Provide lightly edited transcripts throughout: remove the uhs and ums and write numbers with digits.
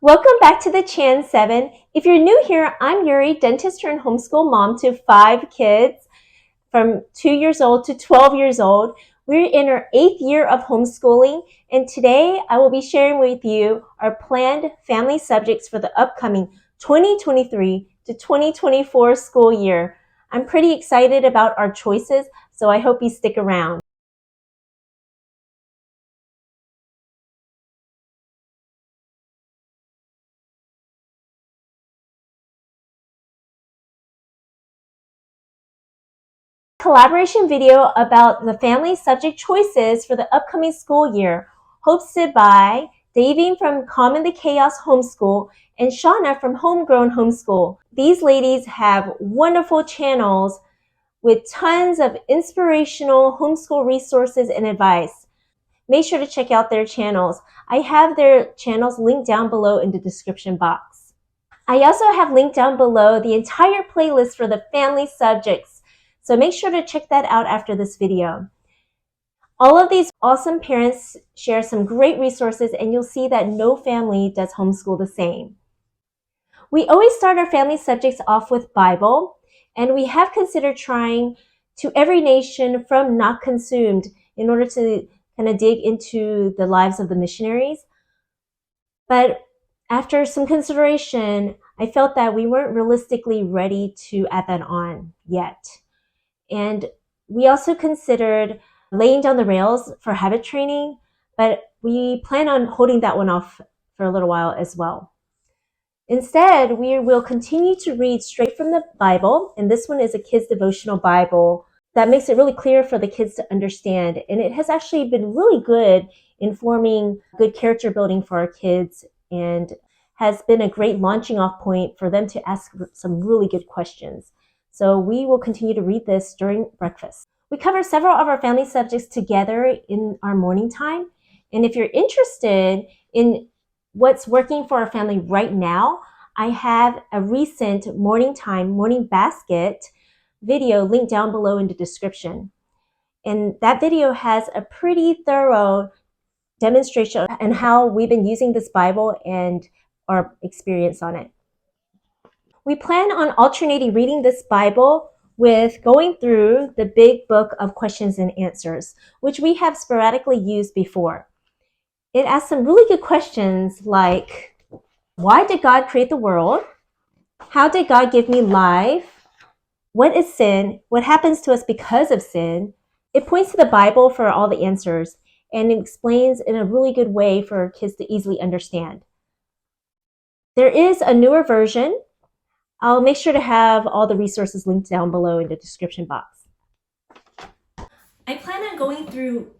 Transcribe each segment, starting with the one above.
Welcome back to the Chan 7. If you're new here, I'm Euree, dentist turned homeschool mom to 5 kids from 2 years old to 12 years old. We're in our 8th year of homeschooling, and today I will be sharing with you our planned family subjects for the upcoming 2023 to 2024 school year. I'm pretty excited about our choices, so I hope you stick around. Collaboration video about the family subject choices for the upcoming school year, hosted by Davene from Calm in the Chaos Homeschool and Shauna from Homegrown Homeschool. These ladies have wonderful channels with tons of inspirational homeschool resources and advice. Make sure to check out their channels. I have their channels linked down below in the description box. I also have linked down below the entire playlist for the family subjects. So make sure to check that out after this video. All of these awesome parents share some great resources, and you'll see that no family does homeschool the same. We always start our family subjects off with Bible, and we have considered trying To Every Nation from Not Consumed in order to kind of dig into the lives of the missionaries. But after some consideration, I felt that we weren't realistically ready to add that on yet. And we also considered laying down the rails for habit training, but we plan on holding that one off for a little while as well. Instead, we will continue to read straight from the Bible, and this one is a kids' devotional Bible that makes it really clear for the kids to understand. And it has actually been really good in forming good character building for our kids and has been a great launching off point for them to ask some really good questions. So we will continue to read this during breakfast. We cover several of our family subjects together in our morning time. And if you're interested in what's working for our family right now, I have a recent morning time, morning basket video linked down below in the description. And that video has a pretty thorough demonstration on how we've been using this Bible and our experience on it. We plan on alternating reading this Bible with going through the big book of questions and answers, which we have sporadically used before. It asks some really good questions like, why did God create the world? How did God give me life? What is sin? What happens to us because of sin? It points to the Bible for all the answers, and it explains in a really good way for kids to easily understand. There is a newer version. I'll make sure to have all the resources linked down below in the description box. I plan on going through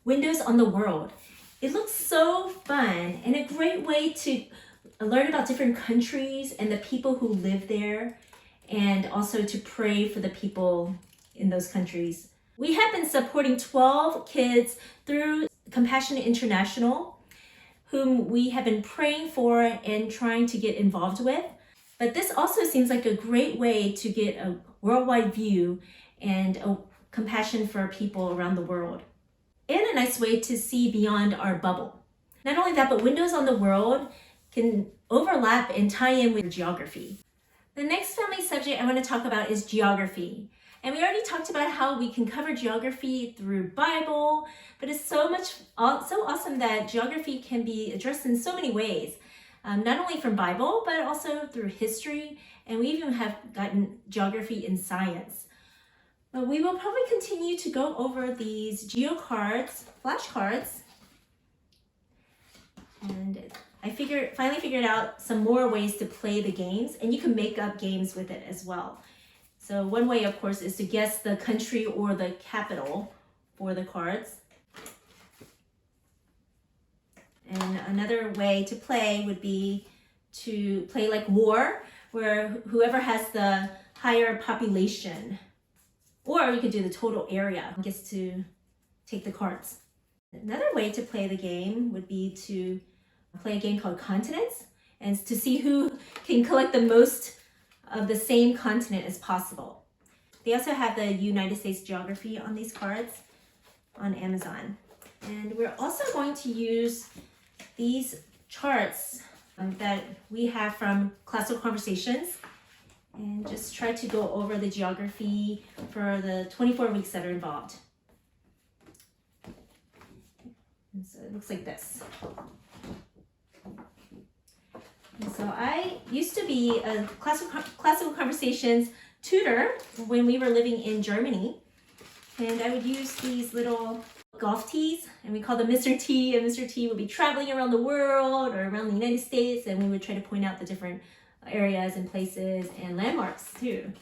Windows on the World. It looks so fun and a great way to learn about different countries and the people who live there, and also to pray for the people in those countries. We have been supporting 12 kids through Compassion International, whom we have been praying for and trying to get involved with. But this also seems like a great way to get a worldwide view and a compassion for people around the world. And a nice way to see beyond our bubble. Not only that, but Windows on the World can overlap and tie in with geography. The next family subject I want to talk about is geography. And we already talked about how we can cover geography through Bible, but it's so awesome that geography can be addressed in so many ways. Not only from Bible, but also through history, and we even have gotten geography in science. But we will probably continue to go over these Géocards, flashcards, and I finally figured out some more ways to play the games, and you can make up games with it as well. So one way, of course, is to guess the country or the capital for the cards. And another way to play would be to play like war, where whoever has the higher population, or you could do the total area, gets to take the cards. Another way to play the game would be to play a game called Continents, and to see who can collect the most of the same continent as possible. They also have the United States geography on these cards on Amazon. And we're also going to use these charts that we have from Classical Conversations, and just try to go over the geography for the 24 weeks that are involved. And so it looks like this. And so I used to be a Classical Conversations tutor when we were living in Germany, and I would use these little golf tees, and we call them Mr. T, and Mr. T would be traveling around the world or around the United States, and we would try to point out the different areas and places and landmarks too,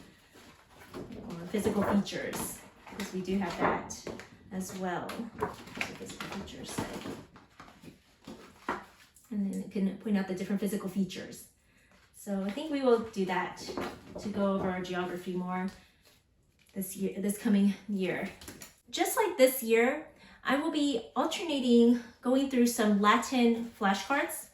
or physical features, because we do have that as well. So physical features, and then it can point out the different physical features. So I think we will do that to go over our geography more this coming year. Just like this year, I will be alternating going through some Latin flashcards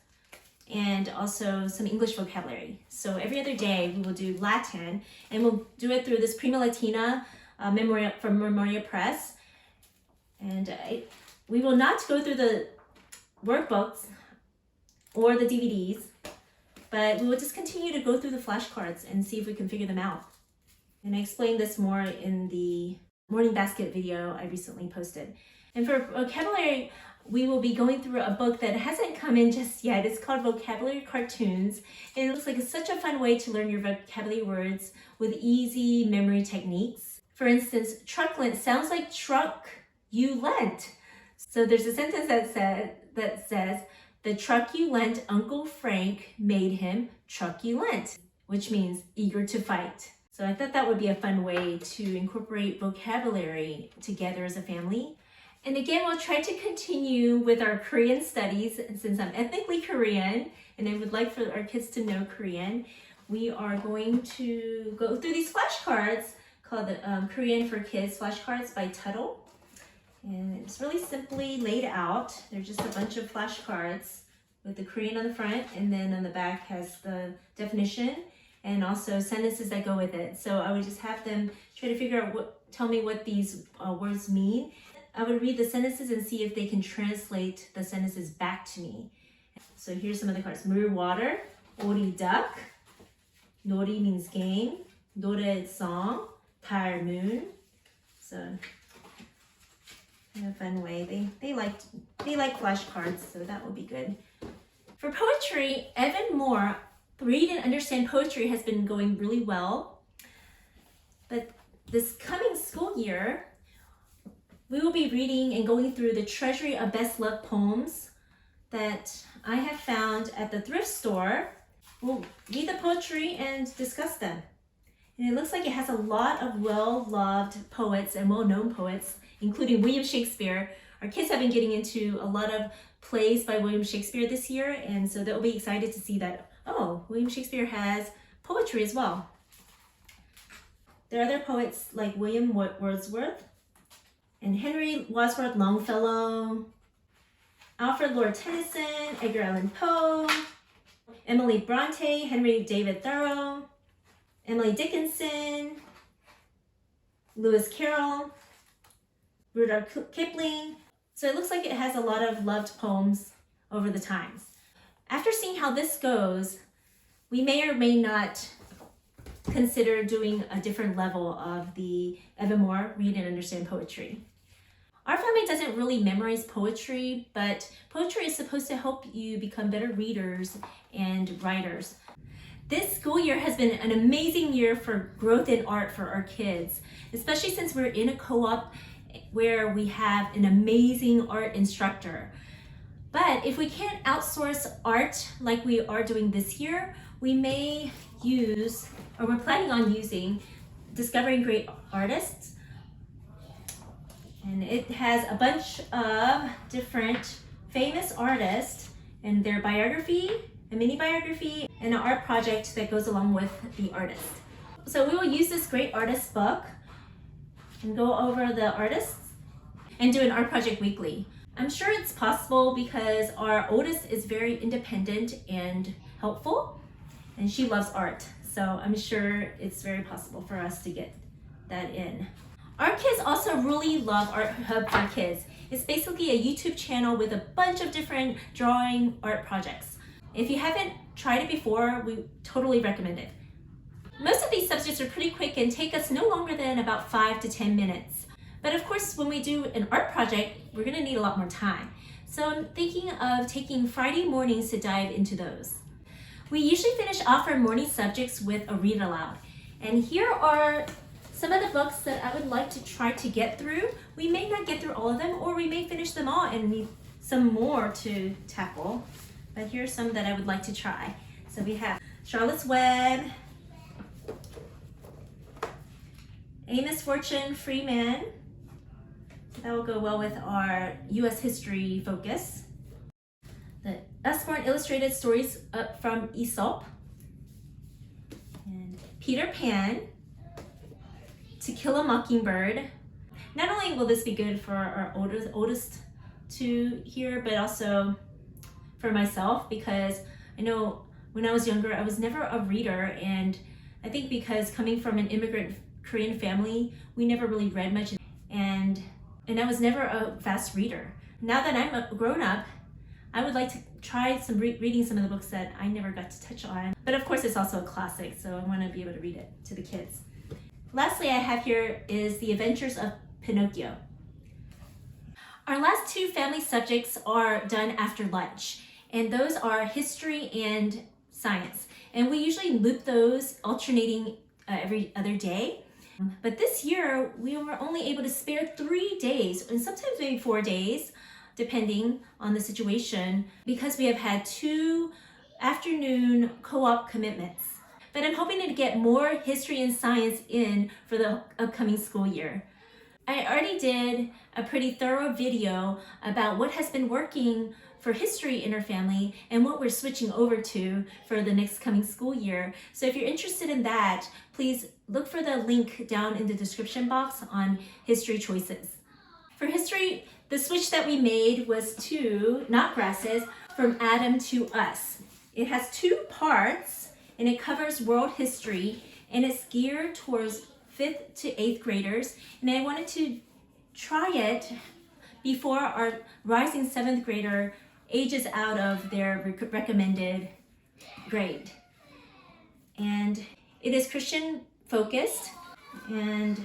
and also some English vocabulary. So every other day we will do Latin, and we'll do it through this Prima Latina from Memoria Press. And we will not go through the workbooks or the DVDs, but we will just continue to go through the flashcards and see if we can figure them out. And I explained this more in the Morning Basket video I recently posted. And for vocabulary, we will be going through a book that hasn't come in just yet. It's called Vocabulary Cartoons. And it looks like it's such a fun way to learn your vocabulary words with easy memory techniques. For instance, truculent sounds like truck you lent. So there's a sentence that says, the truck you lent Uncle Frank made him truculent, which means eager to fight. So I thought that would be a fun way to incorporate vocabulary together as a family. And again, we'll try to continue with our Korean studies. And since I'm ethnically Korean and I would like for our kids to know Korean, we are going to go through these flashcards called the Korean for Kids flashcards by Tuttle. And it's really simply laid out. They're just a bunch of flashcards with the Korean on the front, and then on the back has the definition and also sentences that go with it. So I would just have them try to figure out tell me what these words mean. I would read the sentences and see if they can translate the sentences back to me. So here's some of the cards. 물 water, 오리 duck, 놀이 means game, 노래 song, 달 moon. So in a fun way, they like flashcards, so that will be good. For poetry, Evan Moore, Read and Understand Poetry has been going really well. But this coming school year, we will be reading and going through the Treasury of Best Loved Poems that I have found at the thrift store. We'll read the poetry and discuss them. And it looks like it has a lot of well-loved poets and well-known poets, including William Shakespeare. Our kids have been getting into a lot of plays by William Shakespeare this year, and so they'll be excited to see that, oh, William Shakespeare has poetry as well. There are other poets like William Wordsworth and Henry Wadsworth Longfellow, Alfred Lord Tennyson, Edgar Allan Poe, Emily Bronte, Henry David Thoreau, Emily Dickinson, Lewis Carroll, Rudyard Kipling. So it looks like it has a lot of loved poems over the times. After seeing how this goes, we may or may not consider doing a different level of the Evan Moore Read and Understand Poetry. Our family doesn't really memorize poetry, but poetry is supposed to help you become better readers and writers. This school year has been an amazing year for growth in art for our kids, especially since we're in a co-op where we have an amazing art instructor. But if we can't outsource art like we are doing this year, we may use, or we're planning on using, Discovering Great Artists. And it has a bunch of different famous artists and their biography, a mini biography, and an art project that goes along with the artist. So we will use this Great Artist book and go over the artists and do an art project weekly. I'm sure it's possible because our oldest is very independent and helpful, and she loves art. So I'm sure it's very possible for us to get that in. Our kids also really love Art Hub for Kids. It's basically a YouTube channel with a bunch of different drawing art projects. If you haven't tried it before, we totally recommend it. Most of these subjects are pretty quick and take us no longer than about 5 to 10 minutes. But of course, when we do an art project, we're gonna need a lot more time. So I'm thinking of taking Friday mornings to dive into those. We usually finish off our morning subjects with a read aloud. And here are some of the books that I would like to try to get through. We may not get through all of them, or we may finish them all and need some more to tackle. But here's some that I would like to try. So we have Charlotte's Web, A Misfortune, Free Man. That will go well with our U.S. history focus. The Usborne Illustrated Stories from Aesop. And Peter Pan, To Kill a Mockingbird. Not only will this be good for our oldest to hear, but also for myself, because I know when I was younger, I was never a reader, and I think because coming from an immigrant Korean family, we never really read much, and I was never a fast reader. Now that I'm a grown up, I would like to try reading some of the books that I never got to touch on. But of course, it's also a classic, so I want to be able to read it to the kids. Lastly, I have here is The Adventures of Pinocchio. Our last two family subjects are done after lunch, and those are history and science. And we usually loop those alternating every other day. But this year, we were only able to spare 3 days, and sometimes maybe 4 days, depending on the situation, because we have had 2 afternoon co-op commitments. But I'm hoping to get more history and science in for the upcoming school year. I already did a pretty thorough video about what has been working for history in our family and what we're switching over to for the next coming school year. So if you're interested in that, please look for the link down in the description box on history choices. For history, the switch that we made was to Notgrasses, From Adam to Us. It has 2 parts, and it covers world history, and it's geared towards 5th to 8th graders. And I wanted to try it before our rising 7th grader ages out of their recommended grade. And it is Christian focused, and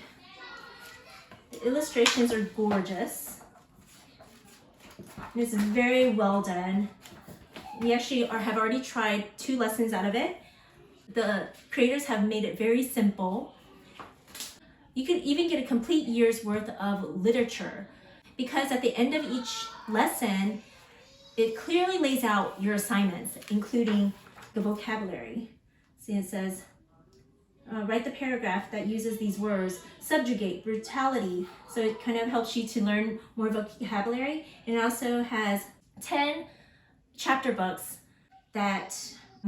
the illustrations are gorgeous. And it's very well done. We actually have already tried 2 lessons out of it. The creators have made it very simple. You can even get a complete year's worth of literature, because at the end of each lesson, it clearly lays out your assignments, including the vocabulary. See, it says, write the paragraph that uses these words: subjugate, brutality. So it kind of helps you to learn more vocabulary. And it also has 10 chapter books that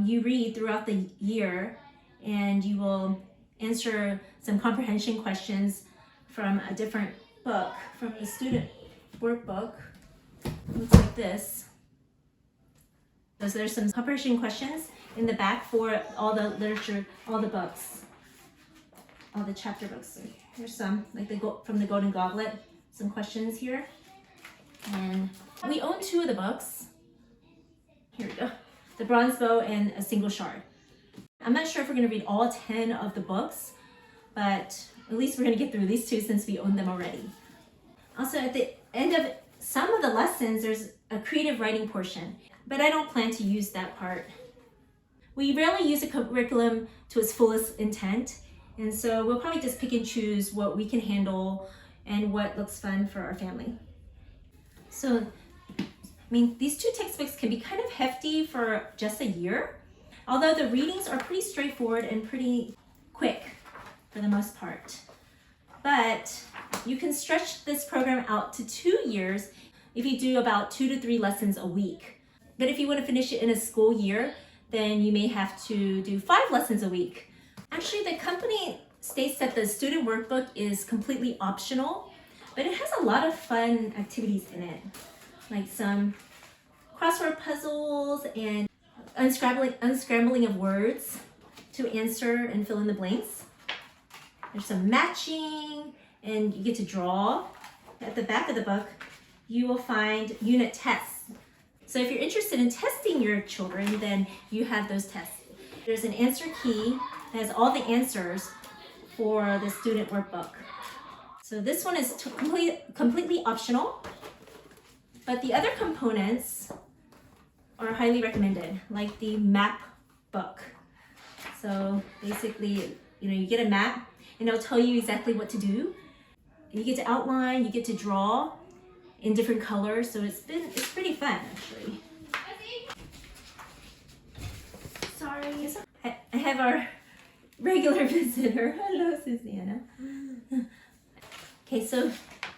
you read throughout the year, and you will answer some comprehension questions from a different book, from the student workbook. It looks like this. So there's some comprehension questions in the back for all the literature, all the books, all the chapter books. So here's some, like from the Golden Goblet, some questions here. And we own 2 of the books. Here we go. The Bronze Bow and A Single Shard. I'm not sure if we're going to read all 10 of the books, but at least we're going to get through these 2 since we own them already. Also, at the end of some of the lessons, there's a creative writing portion, but I don't plan to use that part. We rarely use a curriculum to its fullest intent, and so we'll probably just pick and choose what we can handle and what looks fun for our family. So, I mean, these 2 textbooks can be kind of hefty for just a year, although the readings are pretty straightforward and pretty quick for the most part. But you can stretch this program out to 2 years if you do about 2 to 3 lessons a week. But if you want to finish it in a school year, then you may have to do 5 lessons a week. Actually, the company states that the student workbook is completely optional, but it has a lot of fun activities in it, like some crossword puzzles and unscrambling of words to answer and fill in the blanks. There's some matching, and you get to draw. At the back of the book, you will find unit tests. So if you're interested in testing your children, then you have those tests. There's an answer key that has all the answers for the student workbook. So this one is completely optional, but the other components are highly recommended, like the map book. So basically, you get a map and it'll tell you exactly what to do. You get to outline, you get to draw in different colors, so it's pretty fun actually. Sorry, I have our regular visitor. Hello, Susanna. Okay, so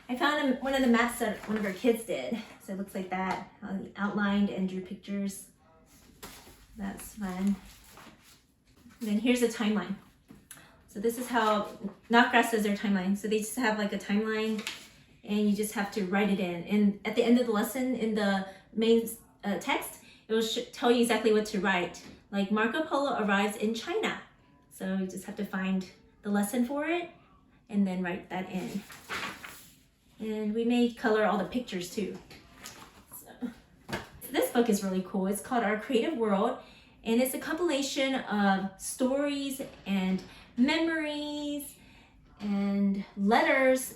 I found one of the maps that one of our kids did. So it looks like that, outlined and drew pictures. That's fun. And then here's a timeline. So this is how Notgrass does their timeline. So they just have like a timeline and you just have to write it in. And at the end of the lesson, in the main text, it will tell you exactly what to write. Like Marco Polo arrives in China. So you just have to find the lesson for it and then write that in. And we may color all the pictures too. So this book is really cool. It's called Our Creative World, and it's a compilation of stories and memories and letters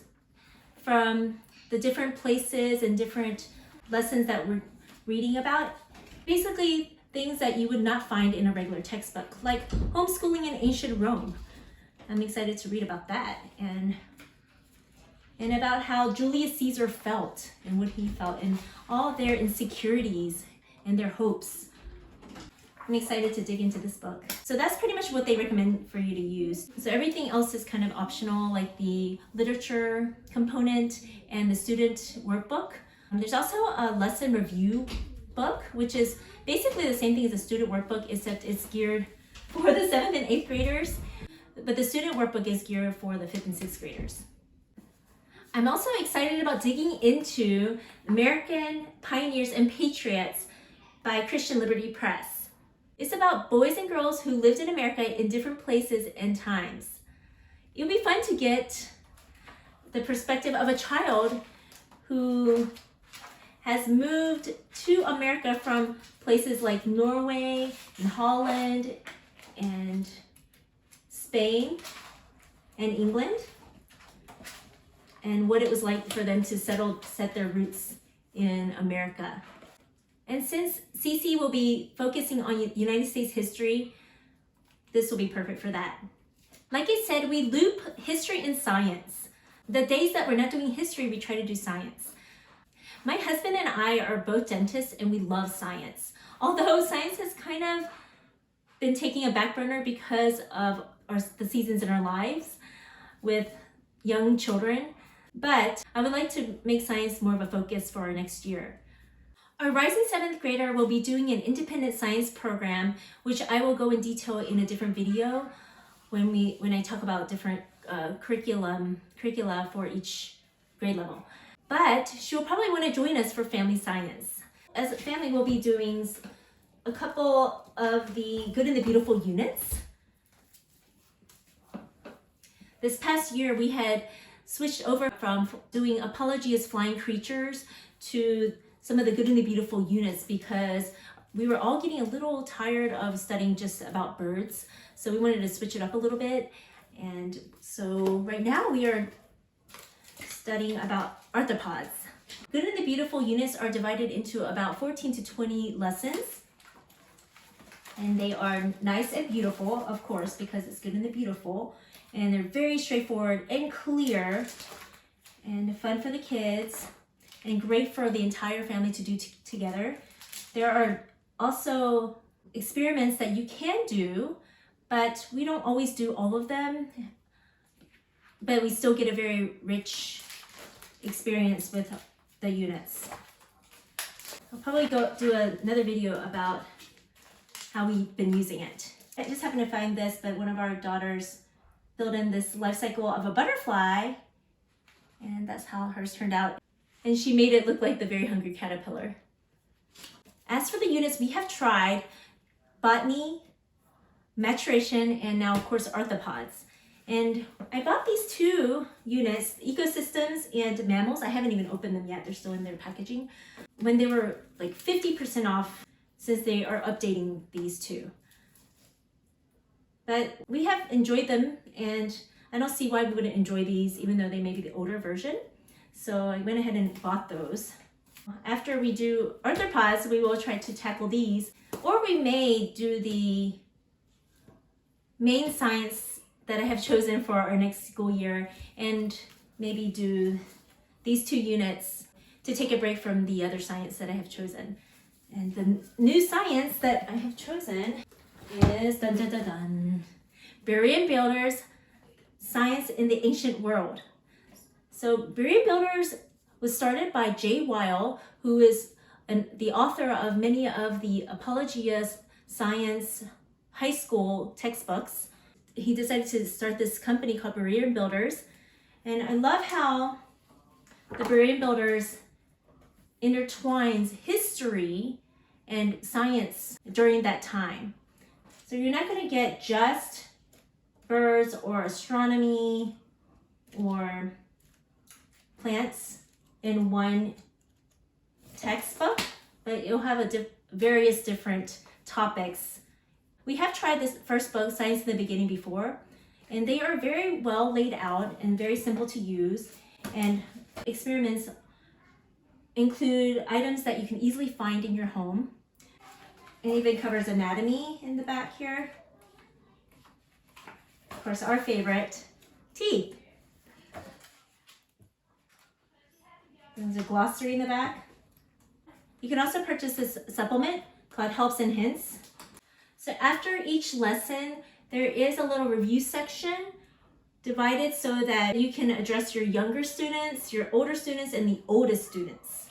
from the different places and different lessons that we're reading about. Basically, things that you would not find in a regular textbook, like homeschooling in ancient Rome. I'm excited to read about that and about how Julius Caesar felt and what he felt and all their insecurities and their hopes. I'm excited to dig into this book. So that's pretty much what they recommend for you to use. So everything else is kind of optional, like the literature component and the student workbook. There's also a lesson review book, which is basically the same thing as a student workbook, except it's geared for the 7th and 8th graders. But the student workbook is geared for the 5th and 6th graders. I'm also excited about digging into American Pioneers and Patriots by Christian Liberty Press. It's about boys and girls who lived in America in different places and times. It'll be fun to get the perspective of a child who has moved to America from places like Norway and Holland and Spain and England, and what it was like for them to set their roots in America. And since CC will be focusing on United States history, this will be perfect for that. Like I said, we loop history and science. The days that we're not doing history, we try to do science. My husband and I are both dentists and we love science. Although science has kind of been taking a back burner because of the seasons in our lives with young children. But I would like to make science more of a focus for our next year. Our rising 7th grader will be doing an independent science program, which I will go in detail in a different video when I talk about different curricula for each grade level. But she'll probably want to join us for family science. As a family, we'll be doing a couple of the Good and the Beautiful units. This past year, we had switched over from doing Apology as Flying Creatures to some of the Good and the Beautiful units because we were all getting a little tired of studying just about birds. So we wanted to switch it up a little bit. And so right now we are studying about arthropods. Good and the Beautiful units are divided into about 14 to 20 lessons. And they are nice and beautiful, of course, because it's Good and the Beautiful. And they're very straightforward and clear and fun for the kids and great for the entire family to do together. There are also experiments that you can do, but we don't always do all of them, but we still get a very rich experience with the units. I'll probably do another video about how we've been using it. I just happened to find this, but one of our daughters filled in this life cycle of a butterfly, and that's how hers turned out. And she made it look like the Very Hungry Caterpillar. As for the units, we have tried botany, maturation, and now of course arthropods. And I bought these 2 units, ecosystems and mammals. I haven't even opened them yet. They're still in their packaging. When they were like 50% off, since they are updating these 2. But we have enjoyed them, and I don't see why we wouldn't enjoy these, even though they may be the older version. So I went ahead and bought those. After we do arthropods, we will try to tackle these, or we may do the main science that I have chosen for our next school year, and maybe do these 2 units to take a break from the other science that I have chosen. And the new science that I have chosen is dun dun dun dun, Berean Builders, Science in the Ancient World. So Berean Builders was started by Jay Weil, who is the author of many of the Apologia Science high school textbooks. He decided to start this company called Berean Builders. And I love how the Berean Builders intertwines history and science during that time. So you're not going to get just birds or astronomy or plants in one textbook, but you'll have various different topics. We have tried this first book, Science in the Beginning, before, and they are very well laid out and very simple to use, and experiments include items that you can easily find in your home. It even covers anatomy in the back here. Of course, our favorite, teeth. There's a glossary in the back. You can also purchase this supplement called Helps and Hints. So after each lesson, there is a little review section divided so that you can address your younger students, your older students, and the oldest students.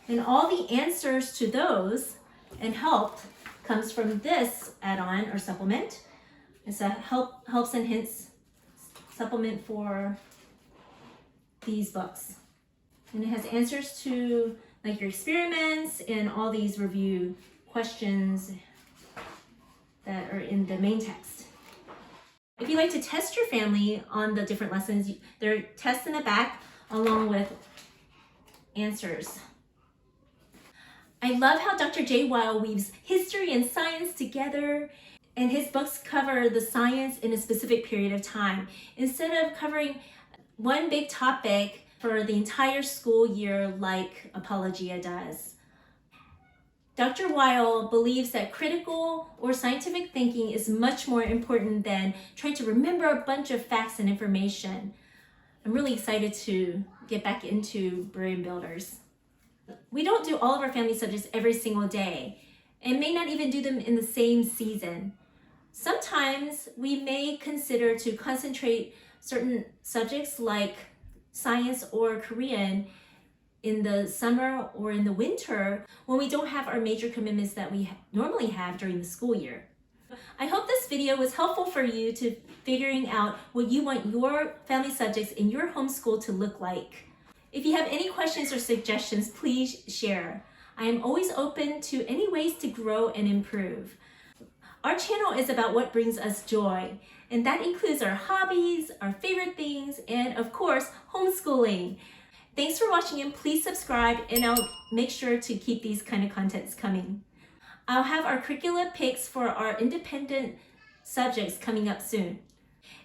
And all the answers to those and help comes from this add-on or supplement. It's a Helps and Hints supplement for these books. And it has answers to like your experiments and all these review questions that are in the main text. If you like to test your family on the different lessons, there are tests in the back along with answers. I love how Dr. Jay Weil weaves history and science together, and his books cover the science in a specific period of time instead of covering one big topic for the entire school year like Apologia does. Dr. Weil believes that critical or scientific thinking is much more important than trying to remember a bunch of facts and information. I'm really excited to get back into Berean Builders. We don't do all of our family subjects every single day, and may not even do them in the same season. Sometimes we may consider to concentrate certain subjects like science or Korean in the summer or in the winter when we don't have our major commitments that we normally have during the school year. I hope this video was helpful for you to figuring out what you want your family subjects in your homeschool to look like. If you have any questions or suggestions, please share. I am always open to any ways to grow and improve. Our channel is about what brings us joy, and that includes our hobbies, our favorite things, and of course, homeschooling. Thanks for watching, and please subscribe, and I'll make sure to keep these kind of contents coming. I'll have our curricula picks for our independent subjects coming up soon.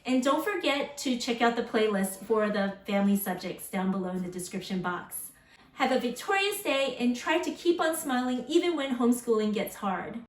And don't forget to check out the playlist for the family subjects down below in the description box. Have a victorious day and try to keep on smiling even when homeschooling gets hard.